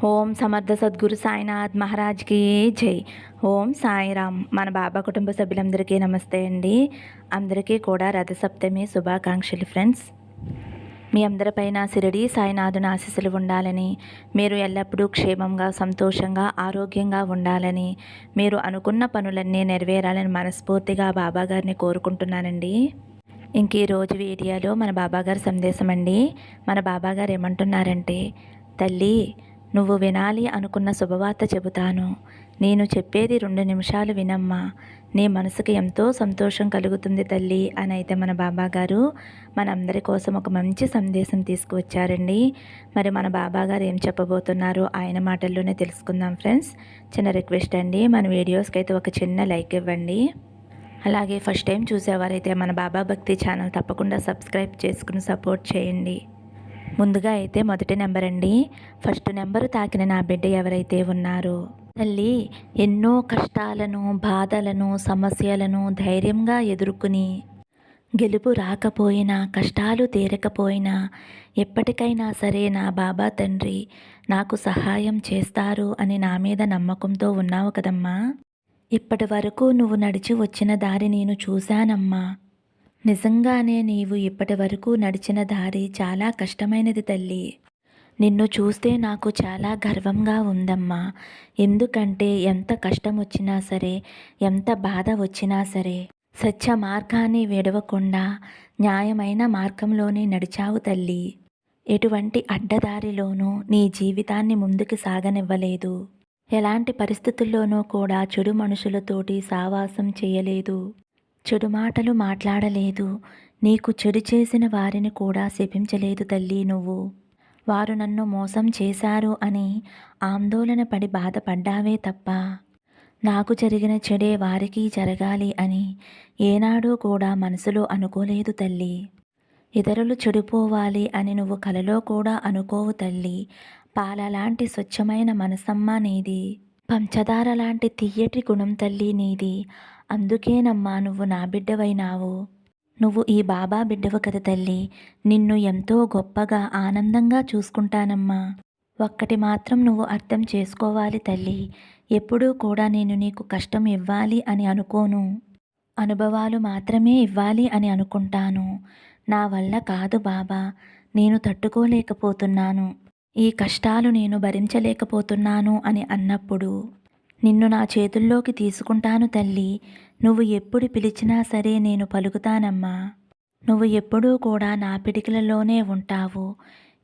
ఓం సమర్థ సద్గురు సాయినాథ్ మహారాజ్కి జై. ఓం సాయిరామ్. మన బాబా కుటుంబ సభ్యులందరికీ నమస్తే అండి. అందరికీ కూడా రథసప్తమి శుభాకాంక్షలు ఫ్రెండ్స్. మీ అందరిపైన శిరిడి సాయినాథుని ఆశీస్సులు ఉండాలని, మీరు ఎల్లప్పుడూ క్షేమంగా సంతోషంగా ఆరోగ్యంగా ఉండాలని, మీరు అనుకున్న పనులన్నీ నెరవేరాలని మనస్ఫూర్తిగా బాబాగారిని కోరుకుంటున్నానండి. ఇంక ఈరోజు వీడియోలో మన బాబాగారి సందేశం అండి. మన బాబాగారు ఏమంటున్నారంటే, తల్లి నువ్వు వినాలి అనుకున్న శుభవార్త చెబుతాను. నేను చెప్పేది 2 నిమిషాలు వినమ్మా, నీ మనసుకి ఎంతో సంతోషం కలుగుతుంది తల్లి అని అయితే మన బాబాగారు మనందరి కోసం ఒక మంచి సందేశం తీసుకువచ్చారండి. మరి మన బాబాగారు ఏం చెప్పబోతున్నారో ఆయన మాటల్లోనే తెలుసుకుందాం ఫ్రెండ్స్. చిన్న రిక్వెస్ట్ అండి, మన వీడియోస్కి అయితే ఒక చిన్న లైక్ ఇవ్వండి. అలాగే ఫస్ట్ టైం చూసేవారైతే మన బాబా భక్తి ఛానల్ తప్పకుండా సబ్స్క్రైబ్ చేసుకుని సపోర్ట్ చేయండి. ముందుగా అయితే మొదటి నెంబర్ అండి. ఫస్ట్ నెంబరు తాకిన నా బిడ్డ ఎవరైతే ఉన్నారో, తల్లి ఎన్నో కష్టాలను బాధలను సమస్యలను ధైర్యంగా ఎదుర్కొని గెలుపు రాకపోయినా కష్టాలు తీరకపోయినా ఎప్పటికైనా సరే నా బాబా తండ్రి నాకు సహాయం చేస్తారు అని నా మీద నమ్మకంతో ఉన్నావు కదమ్మా. ఇప్పటి వరకు నువ్వు నడిచి వచ్చిన దారి నేను చూశానమ్మా. నిజంగానే నీవు ఇప్పటి వరకు నడిచిన దారి చాలా కష్టమైనది తల్లి. నిన్ను చూస్తే నాకు చాలా గర్వంగా ఉందమ్మా. ఎందుకంటే ఎంత కష్టం వచ్చినా సరే, ఎంత బాధ వచ్చినా సరే, సత్య మార్గాన్ని విడవకుండా న్యాయమైన మార్గంలోనే నడిచావు తల్లి. ఎటువంటి అడ్డదారిలోనూ నీ జీవితాన్ని ముందుకు సాగనివ్వలేదు. ఎలాంటి పరిస్థితుల్లోనూ కూడా చెడు మనుషులతోటి సావాసం చేయలేదు. చెడు మాటలు మాట్లాడలేదు. నీకు చెడు చేసిన వారిని కూడా శపించలేదు తల్లి నువ్వు. వారు నన్ను మోసం చేశారు అని ఆందోళన పడి బాధపడ్డావే తప్ప నాకు జరిగిన చెడే వారికి జరగాలి అని ఏనాడూ కూడా మనసులో అనుకోలేదు తల్లి. ఇతరులు చెడిపోవాలి అని నువ్వు కలలో కూడా అనుకోవు తల్లి. పాలలాంటి స్వచ్ఛమైన మనసమ్మ నీది. పంచదార లాంటి తియ్యటి గుణం తల్లి నీది. అందుకేనమ్మా నువ్వు నా బిడ్డవైనావు. నువ్వు ఈ బాబా బిడ్డవు కదా తల్లి. నిన్ను ఎంతో గొప్పగా ఆనందంగా చూసుకుంటానమ్మా. ఒక్కటి మాత్రం నువ్వు అర్థం చేసుకోవాలి తల్లి. ఎప్పుడూ కూడా నేను నీకు కష్టం ఇవ్వాలి అని అనుకోను. అనుభవాలు మాత్రమే ఇవ్వాలి అని అనుకుంటాను. నా వల్ల కాదు బాబా, నేను తట్టుకోలేకపోతున్నాను, ఈ కష్టాలు నేను భరించలేకపోతున్నాను అని అన్నప్పుడు నిన్ను నా చేతుల్లోకి తీసుకుంటాను తల్లి. నువ్వు ఎప్పుడు పిలిచినా సరే నేను పలుకుతానమ్మా. నువ్వు ఎప్పుడూ కూడా నా పిడికిలలోనే ఉంటావు.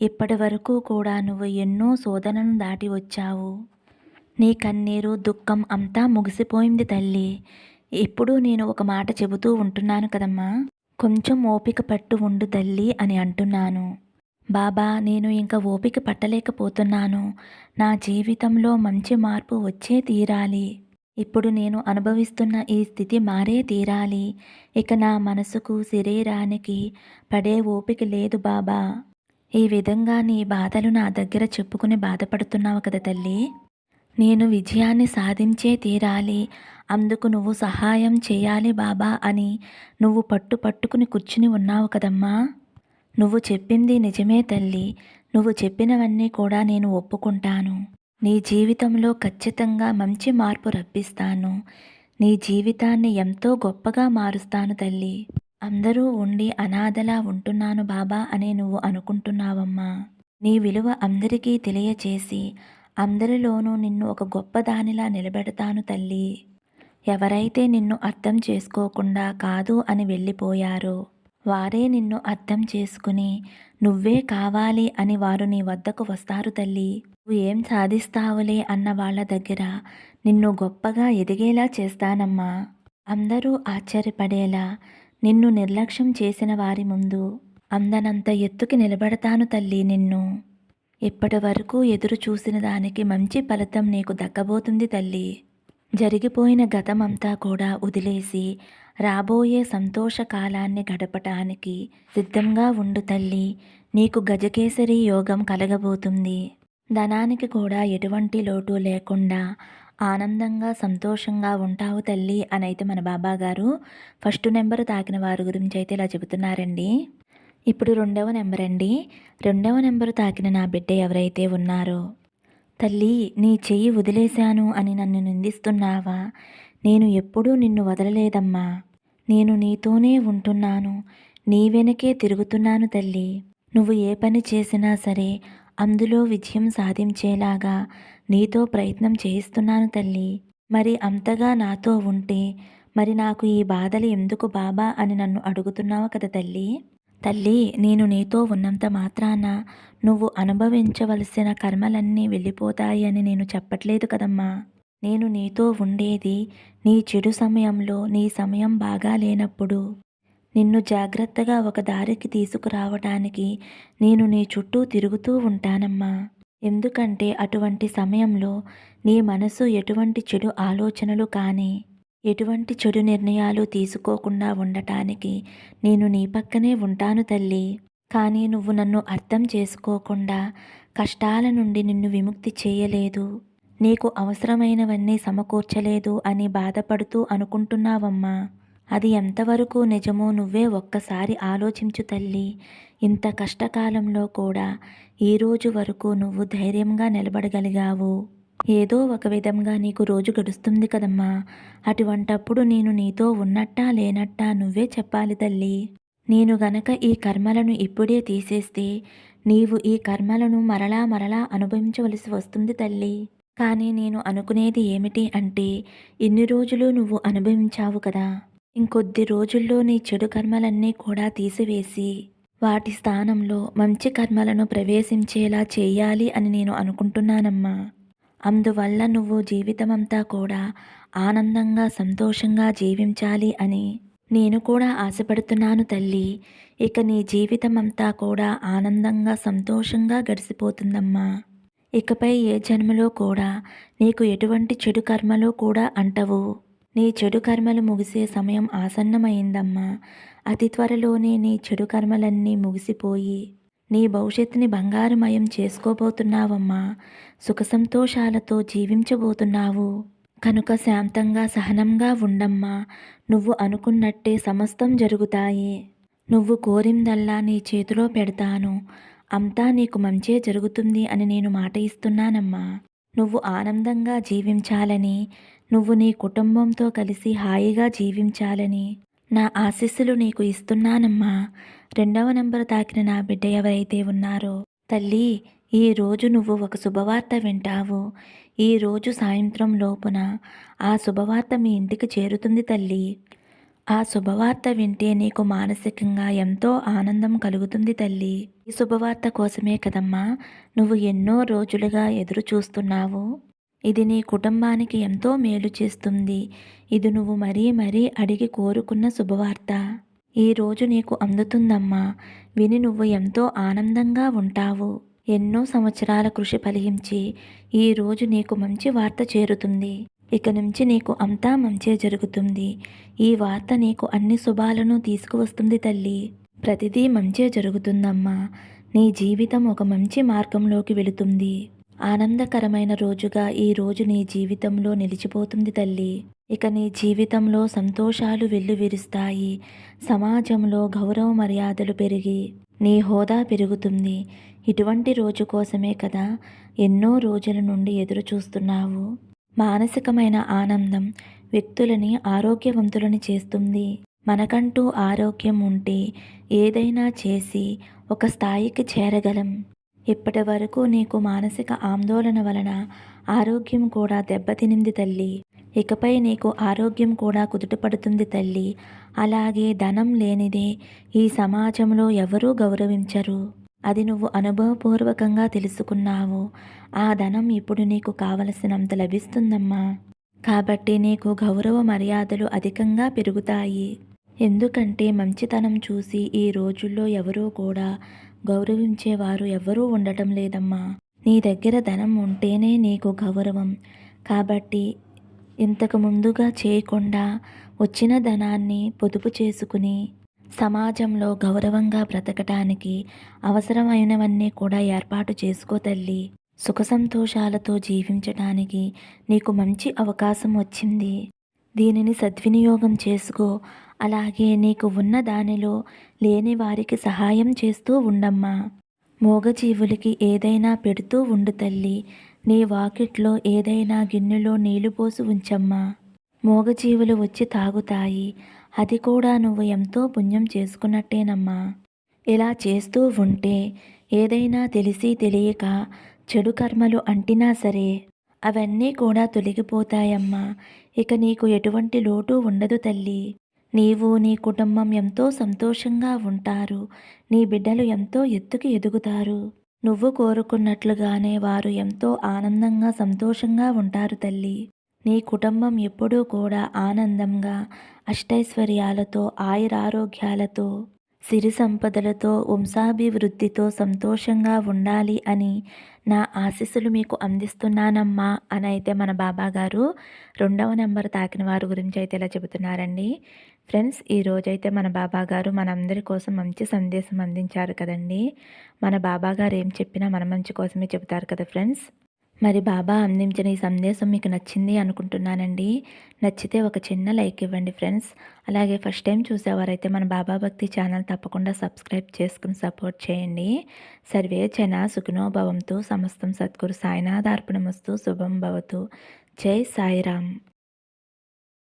ఇప్పటి వరకు కూడా నువ్వు ఎన్నో శోధనను దాటి వచ్చావు. నీ కన్నీరు దుఃఖం అంతా ముగిసిపోయింది తల్లి. ఎప్పుడూ నేను ఒక మాట చెబుతూ ఉంటున్నాను కదమ్మా, కొంచెం ఓపిక పట్టు ఉండు తల్లి అని అంటున్నాను. బాబా నేను ఇంకా ఓపిక పట్టలేకపోతున్నాను. నా జీవితంలో మంచి మార్పు వచ్చే తీరాలి. ఇప్పుడు నేను అనుభవిస్తున్న ఈ స్థితి మారే తీరాలి. ఇక నా మనసుకు శరీరానికి పడే ఓపిక లేదు బాబా. ఈ విధంగా నీ బాధలు నా దగ్గర చెప్పుకుని బాధపడుతున్నావు కదా తల్లి. నేను విజయాన్ని సాధించే తీరాలి. అందుకు నువ్వు సహాయం చేయాలి బాబా అని నువ్వు పట్టుకుని కూర్చుని ఉన్నావు కదమ్మా. నువ్వు చెప్పింది నిజమే తల్లి. నువ్వు చెప్పినవన్నీ కూడా నేను ఒప్పుకుంటాను. నీ జీవితంలో ఖచ్చితంగా మంచి మార్పు రప్పిస్తాను. నీ జీవితాన్ని ఎంతో గొప్పగా మారుస్తాను తల్లి. అందరూ ఉండి అనాథలా ఉంటున్నాను బాబా అని నువ్వు అనుకుంటున్నావమ్మా. నీ విలువ అందరికీ తెలియచేసి అందరిలోనూ నిన్ను ఒక గొప్ప దానిలా నిలబెడతాను తల్లి. ఎవరైతే నిన్ను అర్థం చేసుకోకుండా కాదు అని వెళ్ళిపోయారో వారే నిన్ను అర్థం చేసుకుని నువ్వే కావాలి అని వారు నీ వద్దకు వస్తారు తల్లి. నువ్వు ఏం సాధిస్తావులే అన్న వాళ్ళ దగ్గర నిన్ను గొప్పగా ఎదిగేలా చేస్తానమ్మా. అందరూ ఆశ్చర్యపడేలా నిన్ను నిర్లక్ష్యం చేసిన వారి ముందు అందనంత ఎత్తుకి నిలబెడతాను తల్లి నిన్ను. ఇప్పటి వరకు ఎదురు చూసిన దానికి మంచి ఫలితం నీకు దక్కబోతుంది తల్లి. జరిగిపోయిన గతమంతా కూడా వదిలేసి రాబోయే సంతోష కాలాన్ని గడపటానికి సిద్ధంగా ఉండు తల్లి. నీకు గజకేసరి యోగం కలగబోతుంది. ధనానికి కూడా ఎటువంటి లోటు లేకుండా ఆనందంగా సంతోషంగా ఉంటావు తల్లి అని అయితే మన బాబాగారు ఫస్ట్ నెంబరు తాకిన వారి గురించి అయితే ఇలా చెబుతున్నారండి. ఇప్పుడు 2వ నెంబర్ అండి. 2వ నెంబరు తాకిన నా బిడ్డ ఎవరైతే ఉన్నారో తల్లి, నీ చెయ్యి వదిలేశాను అని నన్ను నిందిస్తున్నావా? నేను ఎప్పుడూ నిన్ను వదలలేదమ్మా. నేను నీతోనే ఉంటున్నాను. నీ వెనకే తిరుగుతున్నాను తల్లి. నువ్వు ఏ పని చేసినా సరే అందులో విజయం సాధించేలాగా నీతో ప్రయత్నం చేయిస్తున్నాను తల్లి. మరి అంతగా నాతో ఉంటే మరి నాకు ఈ బాధలు ఎందుకు బాబా అని నన్ను అడుగుతున్నావు కదా తల్లి. తల్లి, నేను నీతో ఉన్నంత మాత్రాన నువ్వు అనుభవించవలసిన కర్మలన్నీ వెళ్ళిపోతాయి అని నేను చెప్పట్లేదు కదమ్మా. నేను నీతో ఉండేది నీ చెడు సమయంలో, నీ సమయం బాగా లేనప్పుడు నిన్ను జాగ్రత్తగా ఒక దారికి తీసుకురావటానికి నేను నీ చుట్టూ తిరుగుతూ ఉంటానమ్మా. ఎందుకంటే అటువంటి సమయంలో నీ మనసు ఎటువంటి చెడు ఆలోచనలు కానీ ఎటువంటి చెడు నిర్ణయాలు తీసుకోకుండా ఉండటానికి నేను నీ పక్కనే ఉంటాను తల్లి. కానీ నువ్వు నన్ను అర్థం చేసుకోకుండా కష్టాల నుండి నిన్ను విముక్తి చేయలేదు, నీకు అవసరమైనవన్నీ సమకూర్చలేదు అని బాధపడుతూ అనుకుంటున్నావమ్మా. అది ఎంతవరకు నిజమో నువ్వే ఒక్కసారి ఆలోచించు తల్లి. ఇంత కష్టకాలంలో కూడా ఈరోజు వరకు నువ్వు ధైర్యంగా నిలబడగలిగావు. ఏదో ఒక విధంగా నీకు రోజు గడుస్తుంది కదమ్మా. అటువంటప్పుడు నేను నీతో ఉన్నట్టా లేనట్టా నువ్వే చెప్పాలి తల్లి. నేను గనక ఈ కర్మలను ఇప్పుడే తీసేస్తే నీవు ఈ కర్మలను మరలా మరలా అనుభవించవలసి వస్తుంది తల్లి. కానీ నేను అనుకునేది ఏమిటి అంటే, ఇన్ని రోజులు నువ్వు అనుభవించావు కదా, ఇంకొద్ది రోజుల్లో నీ చెడు కర్మలన్నీ కూడా తీసివేసి వాటి స్థానంలో మంచి కర్మలను ప్రవేశించేలా చేయాలి అని నేను అనుకుంటున్నానమ్మా. అందువల్ల నువ్వు జీవితమంతా కూడా ఆనందంగా సంతోషంగా జీవించాలి అని నేను కూడా ఆశపడుతున్నాను తల్లి. ఇక నీ జీవితమంతా కూడా ఆనందంగా సంతోషంగా గడిచిపోతుందమ్మా. ఇకపై ఏ జన్మలో కూడా నీకు ఎటువంటి చెడు కర్మలు కూడా అంటవు. నీ చెడు కర్మలు ముగిసే సమయం ఆసన్నమైందమ్మా. అతి త్వరలోనే నీ చెడు కర్మలన్నీ ముగిసిపోయి నీ భవిష్యత్తుని బంగారుమయం చేసుకోబోతున్నావమ్మా. సుఖ సంతోషాలతో జీవించబోతున్నావు. కనుక శాంతంగా సహనంగా ఉండమ్మా. నువ్వు అనుకున్నట్టే సమస్తం జరుగుతాయి. నువ్వు కోరిందల్లా నీ చేతిలో పెడతాను. అంతా నీకు మంచే జరుగుతుంది అని నేను మాట ఇస్తున్నానమ్మా. నువ్వు ఆనందంగా జీవించాలని, నువ్వు నీ కుటుంబంతో కలిసి హాయిగా జీవించాలని నా ఆశీస్సులు నీకు ఇస్తున్నానమ్మా. 2వ నంబరు తాకిన నా బిడ్డ ఎవరైతే ఉన్నారో తల్లి, ఈరోజు నువ్వు ఒక శుభవార్త వింటావు. ఈరోజు సాయంత్రం లోపున ఆ శుభవార్త మీ ఇంటికి చేరుతుంది తల్లి. ఆ శుభవార్త వింటే నీకు మానసికంగా ఎంతో ఆనందం కలుగుతుంది తల్లి. ఈ శుభవార్త కోసమే కదమ్మా నువ్వు ఎన్నో రోజులుగా ఎదురు చూస్తున్నావు. ఇది నీ కుటుంబానికి ఎంతో మేలు చేస్తుంది. ఇది నువ్వు మరీ మరీ అడిగి కోరుకున్న శుభవార్త ఈరోజు నీకు అందుతుందమ్మా. విని నువ్వు ఎంతో ఆనందంగా ఉంటావు. ఎన్నో సంవత్సరాల కృషి ఫలించి ఈరోజు నీకు మంచి వార్త చేరుతుంది. ఇక నుంచి నీకు అంతా మంచే జరుగుతుంది. ఈ వార్త నీకు అన్ని శుభాలను తీసుకువస్తుంది తల్లి. ప్రతిదీ మంచే జరుగుతుందమ్మా. నీ జీవితం ఒక మంచి మార్గంలోకి వెళుతుంది. ఆనందకరమైన రోజుగా ఈ రోజు నీ జీవితంలో నిలిచిపోతుంది తల్లి. ఇక నీ జీవితంలో సంతోషాలు వెల్లువిరుస్తాయి. సమాజంలో గౌరవ మర్యాదలు పెరిగి నీ హోదా పెరుగుతుంది. ఇటువంటి రోజు కోసమే కదా ఎన్నో రోజుల నుండి ఎదురు చూస్తున్నావు. మానసికమైన ఆనందం వ్యక్తులని ఆరోగ్యవంతులని చేస్తుంది. మనకంటూ ఆరోగ్యం ఉంటే ఏదైనా చేసి ఒక స్థాయికి చేరగలం. ఇప్పటి వరకు నీకు మానసిక ఆందోళన వలన ఆరోగ్యం కూడా దెబ్బతినింది తల్లి. ఇకపై నీకు ఆరోగ్యం కూడా కుదుటపడుతుంది తల్లి. అలాగే ధనం లేనిదే ఈ సమాజంలో ఎవరూ గౌరవించరు. అది నువ్వు అనుభవపూర్వకంగా తెలుసుకున్నావు. ఆ ధనం ఇప్పుడు నీకు కావలసినంత లభిస్తుందమ్మా. కాబట్టి నీకు గౌరవ మర్యాదలు అధికంగా పెరుగుతాయి. ఎందుకంటే మంచితనం చూసి ఈ రోజుల్లో ఎవరూ కూడా గౌరవించేవారు ఎవరూ ఉండటం లేదమ్మా. నీ దగ్గర ధనం ఉంటేనే నీకు గౌరవం. కాబట్టి ఇంతకు ముందుగా చేయకుండా వచ్చిన ధనాన్ని పొదుపు చేసుకుని సమాజంలో గౌరవంగా బ్రతకటానికి అవసరమైనవన్నీ కూడా ఏర్పాటు చేసుకో తల్లి. సుఖ సంతోషాలతో జీవించటానికి నీకు మంచి అవకాశం వచ్చింది. దీనిని సద్వినియోగం చేసుకో. అలాగే నీకు ఉన్న దానిలో లేని వారికి సహాయం చేస్తూ ఉండమ్మా. మూగజీవులకి ఏదైనా పెడుతూ ఉండు తల్లి. నీ వాకిట్లో ఏదైనా గిన్నెలో నీళ్లు పోసి ఉంచమ్మా. మూగజీవులు వచ్చి తాగుతాయి. అది కూడా నువ్వు ఎంతో పుణ్యం చేసుకున్నట్టేనమ్మా. ఇలా చేస్తూ ఉంటే ఏదైనా తెలిసి తెలియక చెడు కర్మలు అంటినా సరే అవన్నీ కూడా తొలగిపోతాయమ్మా. ఇక నీకు ఎటువంటి లోటు ఉండదు తల్లి. నీవు నీ కుటుంబం ఎంతో సంతోషంగా ఉంటారు. నీ బిడ్డలు ఎంతో ఎత్తుకు ఎదుగుతారు. నువ్వు కోరుకున్నట్లుగానే వారు ఎంతో ఆనందంగా సంతోషంగా ఉంటారు తల్లి. నీ కుటుంబం ఎప్పుడూ కూడా ఆనందంగా అష్టైశ్వర్యాలతో ఆయురారోగ్యాలతో సిరి సంపదలతో వంశాభివృద్ధితో సంతోషంగా ఉండాలి అని నా ఆశీస్సులు మీకు అందిస్తున్నానమ్మా అని అయితే మన బాబా గారు 2వ నెంబర్ తాకిన వారి గురించి అయితే ఇలా చెబుతున్నారండి. ఫ్రెండ్స్, ఈరోజైతే మన బాబా గారు మనందరి కోసం మంచి సందేశం అందించారు కదండి. మన బాబా గారు ఏం చెప్పినా మన మంచి కోసమే చెబుతారు కదా ఫ్రెండ్స్. మరి బాబా అందించిన ఈ సందేశం మీకు నచ్చింది అనుకుంటున్నానండి. నచ్చితే ఒక చిన్న లైక్ ఇవ్వండి ఫ్రెండ్స్. అలాగే ఫస్ట్ టైం చూసేవారైతే మన బాబా భక్తి ఛానల్ తప్పకుండా సబ్స్క్రైబ్ చేసుకుని సపోర్ట్ చేయండి. సర్వే జన సుఖినో భవంతు. సమస్తం సద్గురు సాయినాథార్పణమస్తు. శుభం భవతు. జై సాయిరామ్.